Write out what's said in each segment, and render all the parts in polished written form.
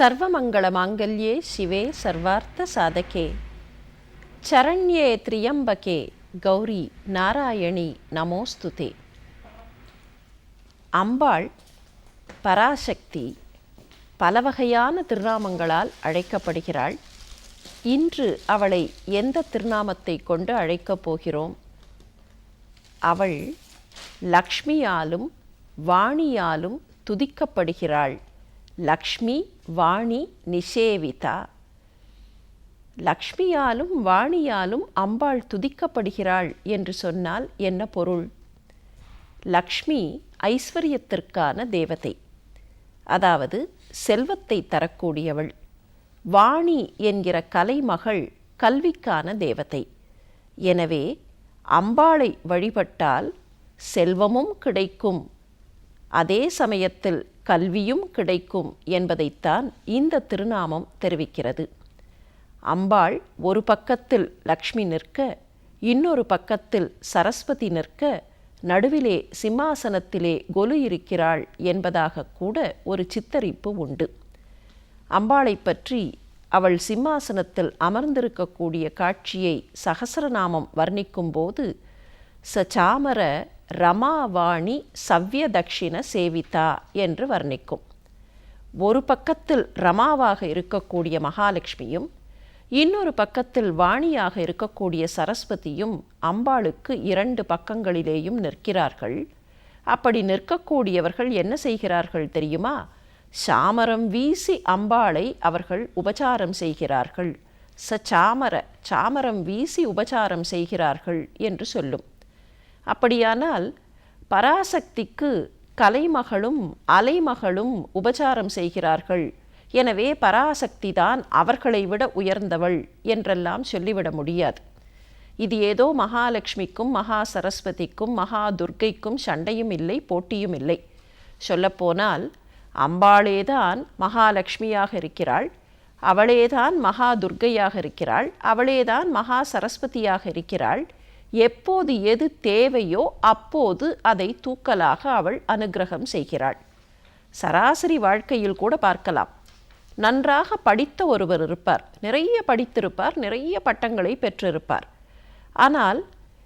சர்வமங்களமாங்கல்யே சிவே சர்வார்த்த சாதகே சரண்யே த்ரியம்பகே கௌரி நாராயணி நமோஸ்துதே. அம்பாள் பராசக்தி பல வகையான திருநாமங்களால் அழைக்கப்படுகிறாள். இன்று அவளை எந்த திருநாமத்தை கொண்டு அழைக்கப் போகிறோம்? அவள் லக்ஷ்மியாலும் வாணியாலும் துதிக்கப்படுகிறாள். லக்ஷ்மி வாணி நிஷேவிதா. லக்ஷ்மியாலும் வாணியாலும் அம்பாள் துதிக்கப்படுகிறாள் என்று சொன்னால் என்ன பொருள்? லக்ஷ்மி ஐஸ்வர்யத்திற்கான தேவதை, அதாவது செல்வத்தை தரக்கூடியவள். வாணி என்கிற கலைமகள் கல்விக்கான தேவதை. எனவே அம்பாளை வழிபட்டால் செல்வமும் கிடைக்கும், அதே சமயத்தில் கல்வியும் கிடைக்கும் என்பதைத்தான் இந்த திருநாமம் தெரிவிக்கிறது. அம்பாள் ஒரு பக்கத்தில் லக்ஷ்மி நிற்க, இன்னொரு பக்கத்தில் சரஸ்வதி நிற்க, நடுவிலே சிம்மாசனத்திலே கொலு இருக்கிறாள் என்பதாக கூட ஒரு சித்தரிப்பு உண்டு. அம்பாளை பற்றி அவள் சிம்மாசனத்தில் அமர்ந்திருக்கக்கூடிய காட்சியை சகசரநாமம் வர்ணிக்கும்போது சச்சாமர ரமாவாணி சவ்ய தக்ஷிண சேவிதா என்று வர்ணிக்கும். ஒரு பக்கத்தில் ரமாவாக இருக்கக்கூடிய மகாலட்சுமியும் இன்னொரு பக்கத்தில் வாணியாக இருக்கக்கூடிய சரஸ்வதியும் அம்பாளுக்கு இரண்டு பக்கங்களிலேயும் நிற்கிறார்கள். அப்படி நிற்கக்கூடியவர்கள் என்ன செய்கிறார்கள் தெரியுமா? சாமரம் வீசி அம்பாளை அவர்கள் உபசாரம் செய்கிறார்கள். சாமரம் வீசி உபசாரம் செய்கிறார்கள் என்று சொல்லும். அப்படியானால் பராசக்திக்கு கலைமகளும் அலைமகளும் உபசாரம் செய்கிறார்கள். எனவே பராசக்தி தான் அவர்களை விட உயர்ந்தவள் என்றெல்லாம் சொல்லிவிட முடியாது. இது ஏதோ மகாலட்சுமிக்கும் மகா சரஸ்வதிக்கும் மகா துர்க்கைக்கும் சண்டையும் இல்லை, போட்டியும் இல்லை. சொல்லப்போனால் அம்பாளேதான் மகாலட்சுமியாக இருக்கிறாள், அவளேதான் மகா துர்க்கையாக இருக்கிறாள், அவளேதான் மகா சரஸ்வதியாக இருக்கிறாள். எப்போது எது தேவையோ அப்போது அதை தூக்கலாக அவள் அனுக்கிரகம் செய்கிறாள். சராசரி வாழ்க்கையில் கூட பார்க்கலாம். நன்றாக படித்த ஒருவர் இருப்பார், நிறைய படித்திருப்பார், நிறைய பட்டங்களை பெற்றிருப்பார். ஆனால்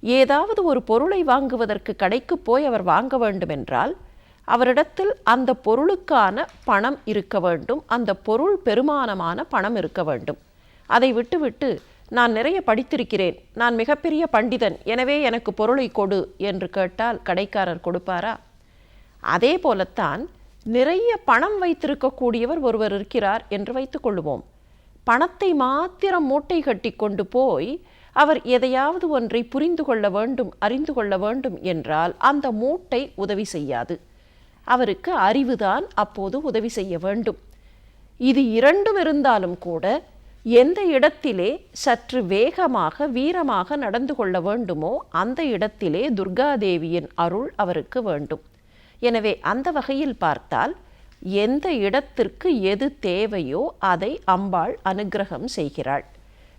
ஏதாவது ஒரு பொருளை வாங்குவதற்கு கடைக்கு போய் அவர் வாங்க வேண்டுமென்றால் அவரிடத்தில் அந்த பொருளுக்கான பணம் இருக்க வேண்டும், அந்த பொருள் பெருமானமான பணம் இருக்க வேண்டும். அதை விட்டுவிட்டு நான் நிறைய படித்திருக்கிறேன், நான் மிகப்பெரிய பண்டிதன், எனவே எனக்கு பொருளை கொடு என்று கேட்டால் கடைக்காரர் கொடுப்பாரா? அதே போலத்தான் நிறைய பணம் வைத்திருக்கக்கூடியவர் ஒருவர் இருக்கிறார் என்று வைத்துக்கொள்வோம். பணத்தை மாத்திரம் மூட்டை கட்டி கொண்டு போய் அவர் எதையாவது ஒன்றை புரிந்து கொள்ள வேண்டும், அறிந்து கொள்ள வேண்டும் என்றால் அந்த மூட்டை உதவி செய்யாது. அவருக்கு அறிவுதான் அப்போது உதவி செய்ய வேண்டும். இது இரண்டும் இருந்தாலும் கூட எந்த இடத்திலே சற்று வேகமாக வீரமாக நடந்து கொள்ள வேண்டுமோ அந்த இடத்திலே துர்காதேவியின் அருள் அவருக்கு வேண்டும். எனவே அந்த வகையில் பார்த்தால் எந்த இடத்திற்கு எது தேவையோ அதை அம்பாள் அனுக்கிரகம் செய்கிறாள்.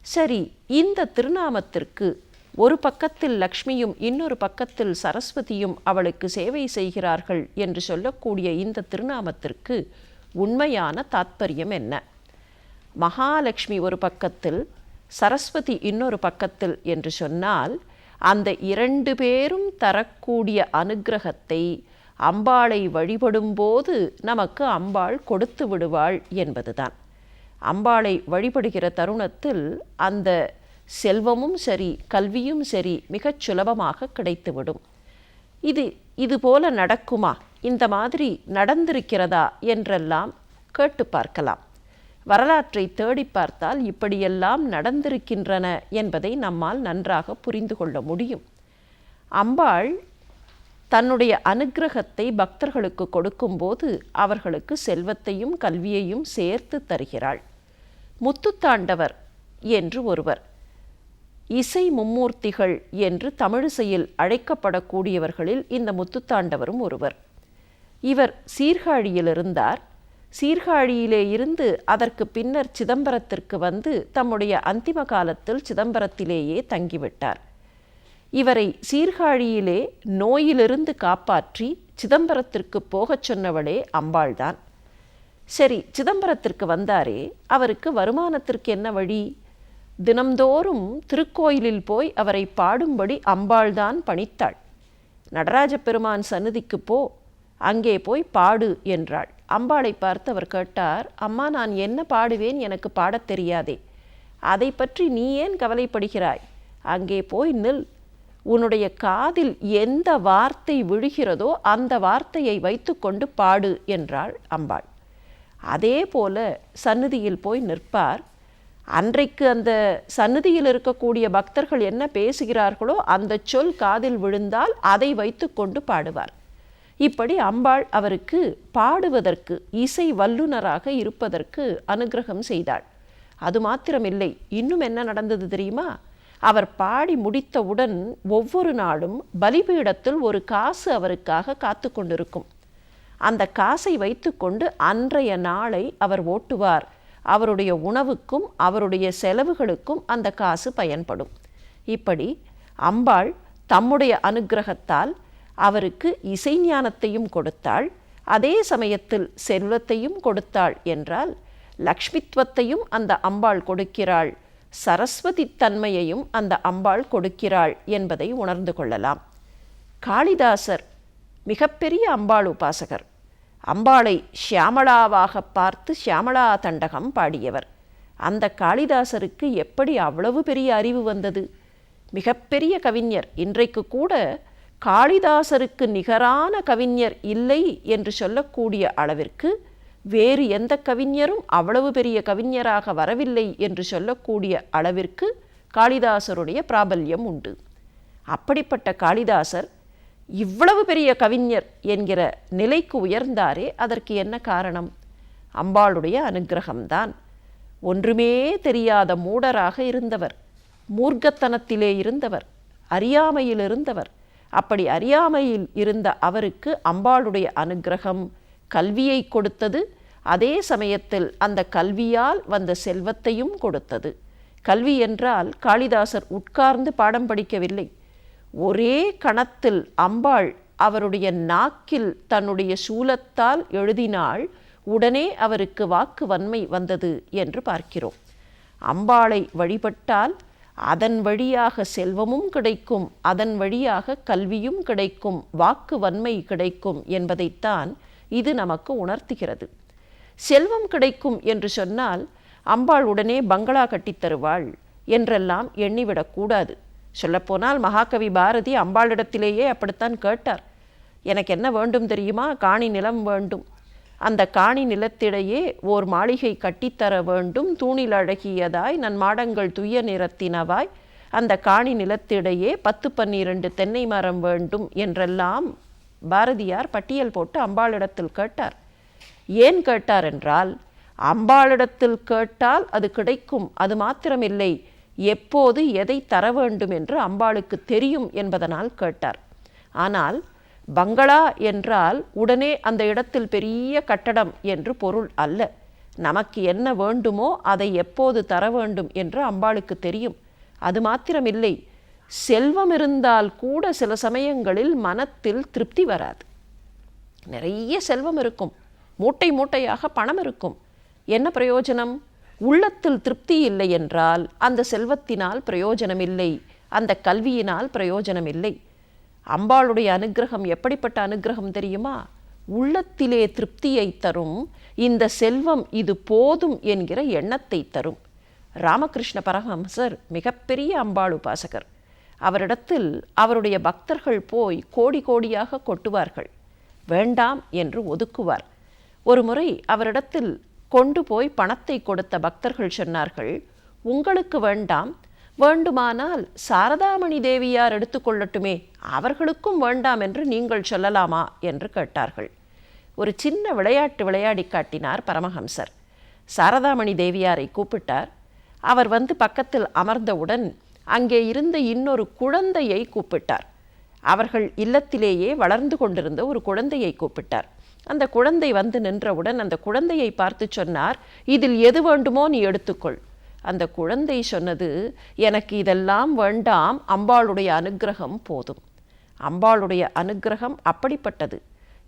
சரி, இந்த திருநாமத்திற்கு ஒரு பக்கத்தில் லக்ஷ்மியும் இன்னொரு பக்கத்தில் சரஸ்வதியும் அவளுக்கு சேவை செய்கிறார்கள் என்று சொல்லக்கூடிய இந்த திருநாமத்திற்கு உண்மையான தாத்பரியம் என்ன? மகாலட்சுமி ஒரு பக்கத்தில், சரஸ்வதி இன்னொரு பக்கத்தில் என்று சொன்னால் அந்த இரண்டு பேரும் தரக்கூடிய அனுக்கிரகத்தை அம்பாளை வழிபடும்போது நமக்கு அம்பாள் கொடுத்து விடுவாள் என்பதுதான். அம்பாளை வழிபடுகிற தருணத்தில் அந்த செல்வமும் சரி கல்வியும் சரி மிகச் சுலபமாக கிடைத்துவிடும். இது போல நடக்குமா, இந்த மாதிரி நடந்திருக்கிறதா என்றெல்லாம் கேட்டு பார்க்கலாம். வரலாற்றை தேடி பார்த்தால் இப்படியெல்லாம் நடந்திருக்கின்றன என்பதை நம்மால் நன்றாக புரிந்து கொள்ள முடியும். அம்பாள் தன்னுடைய அனுக்கிரகத்தை பக்தர்களுக்கு கொடுக்கும்போது அவர்களுக்கு செல்வத்தையும் கல்வியையும் சேர்த்து தருகிறாள். முத்துத்தாண்டவர் என்று ஒருவர், இசை மும்மூர்த்திகள் என்று தமிழிசையில் அழைக்கப்படக்கூடியவர்களில் இந்த முத்துத்தாண்டவரும் ஒருவர். இவர் சீர்காழியில் இருந்தார். சீர்காழியிலே இருந்து அதற்கு பின்னர் சிதம்பரத்திற்கு வந்து தம்முடைய அந்திம காலத்தில் சிதம்பரத்திலேயே தங்கிவிட்டார். இவரை சீர்காழியிலே நோயிலிருந்து காப்பாற்றி சிதம்பரத்திற்கு போகச் சொன்னவளே அம்பாள்தான். சரி, சிதம்பரத்திற்கு வந்தாரே, அவருக்கு வருமானத்திற்கு என்ன வழி? தினம்தோறும் திருக்கோயிலில் போய் அவரை பாடும்படி அம்பாள்தான் பணித்தாள். நடராஜ பெருமான் சந்நிதிக்கு போ, அங்கே போய் பாடு என்றாள். அம்பாளை பார்த்து அவர் கேட்டார், அம்மா, நான் என்ன பாடுவேன்? எனக்கு பாடத் தெரியாதே. அதை பற்றி நீ ஏன் கவலைப்படுகிறாய்? அங்கே போய் நில். உன்னுடைய காதில் எந்த வார்த்தை விழுகிறதோ அந்த வார்த்தையை வைத்துக்கொண்டு பாடு என்றாள் அம்பாள். அதே போல சந்நிதியில் போய் நிற்பார். அன்றைக்கு அந்த சந்நிதியில் இருக்கக்கூடிய பக்தர்கள் என்ன பேசுகிறார்களோ அந்த சொல் காதில் விழுந்தால் அதை வைத்துக்கொண்டு பாடுவார். இப்படி அம்பாள் அவருக்கு பாடுவதற்கு, இசை வல்லுனராக இருப்பதற்கு அனுகிரகம் செய்தாள். அது மாத்திரமில்லை, இன்னும் என்ன நடந்தது தெரியுமா? அவர் பாடி முடித்தவுடன் ஒவ்வொரு நாளும் பலிபீடத்தில் ஒரு காசு அவருக்காக காத்து கொண்டிருக்கும். அந்த காசை வைத்துக்கொண்டு அன்றைய நாளை அவர் ஓட்டுவார். அவருடைய உணவுக்கும் அவருடைய செலவுகளுக்கும் அந்த காசு பயன்படும். இப்படி அம்பாள் தம்முடைய அனுக்கிரகத்தால் அவருக்கு இசை ஞானத்தையும் கொடுத்தாள், அதே சமயத்தில் செல்வத்தையும் கொடுத்தாள் என்றால் லக்ஷ்மித்துவத்தையும் அந்த அம்பாள் கொடுக்கிறாள், சரஸ்வதி தன்மையையும் அந்த அம்பாள் கொடுக்கிறாள் என்பதை உணர்ந்து கொள்ளலாம். காளிதாசர் மிகப்பெரிய அம்பாள் உபாசகர். அம்பாளை ஷியாமளாவாக பார்த்து ஷியாமளா தண்டகம் பாடியவர். அந்த காளிதாசருக்கு எப்படி அவ்வளவு பெரிய அறிவு வந்தது? மிகப்பெரிய கவிஞர். இன்றைக்கு கூட காளிதாசருக்கு நிகரான கவிஞர் இல்லை என்று சொல்லக்கூடிய அளவிற்கு வேறு எந்த கவிஞரும் அவ்வளவு பெரிய கவிஞராக வரவில்லை என்று சொல்லக்கூடிய அளவிற்கு காளிதாசருடைய பிராபல்யம் உண்டு. அப்படிப்பட்ட காளிதாசர் இவ்வளவு பெரிய கவிஞர் என்கிற நிலைக்கு உயர்ந்தாரே, அதற்கு என்ன காரணம்? அம்பாளுடைய அனுக்கிரகம்தான். ஒன்றுமே தெரியாத மூடராக இருந்தவர், மூர்க்கத்தனத்திலே இருந்தவர், அறியாமையில் இருந்தவர். அப்படி அறியாமையில் இருந்த அவருக்கு அம்பாளுடைய அனுக்கிரகம் கல்வியை கொடுத்தது. அதே சமயத்தில் அந்த கல்வியால் வந்த செல்வத்தையும் கொடுத்தது. கல்வி என்றால் காளிதாசர் உட்கார்ந்து பாடம் படிக்கவில்லை. ஒரே கணத்தில் அம்பாள் அவருடைய நாக்கில் தன்னுடைய சூலத்தால் எழுதினாள். உடனே அவருக்கு வாக்கு வன்மை வந்தது என்று பார்க்கிறோம். அம்பாளை வழிபட்டால் அதன் வழியாக செல்வமும் கிடைக்கும், அதன் வழியாக கல்வியும் கிடைக்கும், வாக்கு வன்மை கிடைக்கும் என்பதைத்தான் இது நமக்கு உணர்த்துகிறது. செல்வம் கிடைக்கும் என்று சொன்னால் அம்பாள் உடனே பங்களா கட்டித்தருவாள் என்றெல்லாம் எண்ணிவிடக்கூடாது. சொல்லப்போனால் மகாகவி பாரதி அம்பாளிடத்திலேயே அப்படித்தான் கேட்டார். எனக்கு என்ன வேண்டும் தெரியுமா? காணி நிலம் வேண்டும். அந்த காணி நிலத்திடையே ஓர் மாளிகை கட்டித்தர வேண்டும், தூணில் அழகியதாய் நன் மாடங்கள் துய்ய நிறத்தினவாய், அந்த காணி நிலத்திடையே 10-12 தென்னை மரம் வேண்டும் என்றெல்லாம் பாரதியார் பட்டியல் போட்டு அம்பாளிடத்தில் கேட்டார். ஏன் கேட்டார் என்றால், அம்பாளிடத்தில் கேட்டால் அது கிடைக்கும், அது மாத்திரமில்லை, எப்போது எதை தர வேண்டும் என்று அம்பாளுக்கு தெரியும் என்பதனால் கேட்டார். ஆனால் பங்களா என்றால் உடனே அந்த இடத்தில் பெரிய கட்டடம் என்று பொருள் அல்ல. நமக்கு என்ன வேண்டுமோ அதை எப்போது தர வேண்டும் என்று அம்பாளுக்கு தெரியும். அது மாத்திரமில்லை, செல்வம் இருந்தால் கூட சில சமயங்களில் மனத்தில் திருப்தி வராது. நிறைய செல்வம் இருக்கும், மூட்டை மூட்டையாக பணம் இருக்கும், என்ன பிரயோஜனம்? உள்ளத்தில் திருப்தி இல்லை என்றால் அந்த செல்வத்தினால் பிரயோஜனம் இல்லை, அந்த கல்வியினால் பிரயோஜனம் இல்லை. அம்பாளுடைய அனுக்கிரகம் எப்படிப்பட்ட அனுக்கிரகம் தெரியுமா? உள்ளத்திலே திருப்தியை தரும், இந்த செல்வம் இது போதும் என்கிற எண்ணத்தை தரும். ராமகிருஷ்ண பரமஹம்சர் மிகப்பெரிய அம்பாள் உபாசகர். அவரிடத்தில் அவருடைய பக்தர்கள் போய் கோடி கோடியாக கொட்டுவார்கள், வேண்டாம் என்று ஒதுக்குவார். ஒரு முறை அவரிடத்தில் கொண்டு போய் பணத்தை கொடுத்த பக்தர்கள் சொன்னார்கள், உங்களுக்கு வேண்டாம், வேண்டுமானால் சாரதாமணி தேவியார் எடுத்துக்கொள்ளட்டுமே, அவர்களுக்கும் வேண்டாம் என்று நீங்கள் சொல்லலாமா என்று கேட்டார்கள். ஒரு சின்ன விளையாட்டு விளையாடி காட்டினார் பரமஹம்சர். சாரதாமணி தேவியாரை கூப்பிட்டார். அவர் வந்து பக்கத்தில் அமர்ந்தவுடன் அங்கே இருந்த இன்னொரு குழந்தையை கூப்பிட்டார். அவர்கள் இல்லத்திலேயே வளர்ந்து கொண்டிருந்த ஒரு குழந்தையை கூப்பிட்டார். அந்த குழந்தை வந்து நின்றவுடன் அந்த குழந்தையை பார்த்து சொன்னார், இதில் எது வேண்டுமோ நீ எடுத்துக்கொள். அந்த குழந்தை சொன்னது, எனக்கு இதெல்லாம் வேண்டாம், அம்பாளுடைய அனுக்கிரகம் போதும். அம்பாளுடைய அனுக்கிரகம் அப்படிப்பட்டது.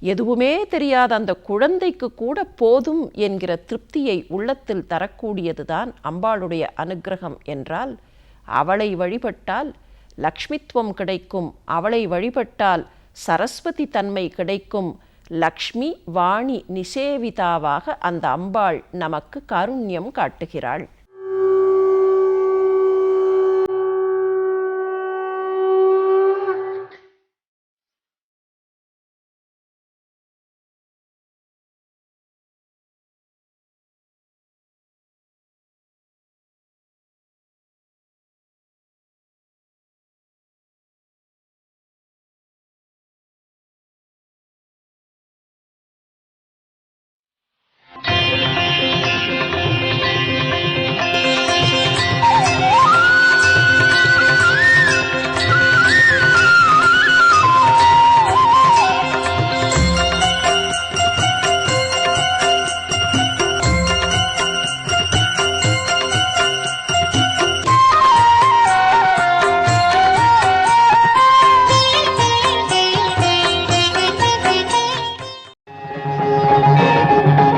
எதுவுமே தெரியாத அந்த குழந்தைக்கு கூட போதும் என்கிற திருப்தியை உள்ளத்தில் தரக்கூடியதுதான் அம்பாளுடைய அனுக்கிரகம் என்றால், அவளை வழிபட்டால் லக்ஷ்மித்துவம் கிடைக்கும், அவளை வழிபட்டால் சரஸ்வதி தன்மை கிடைக்கும், லக்ஷ்மி வாணி நிஷேவிதாவாக அந்த அம்பாள் நமக்கு காருண்யம் காட்டுகிறாள்.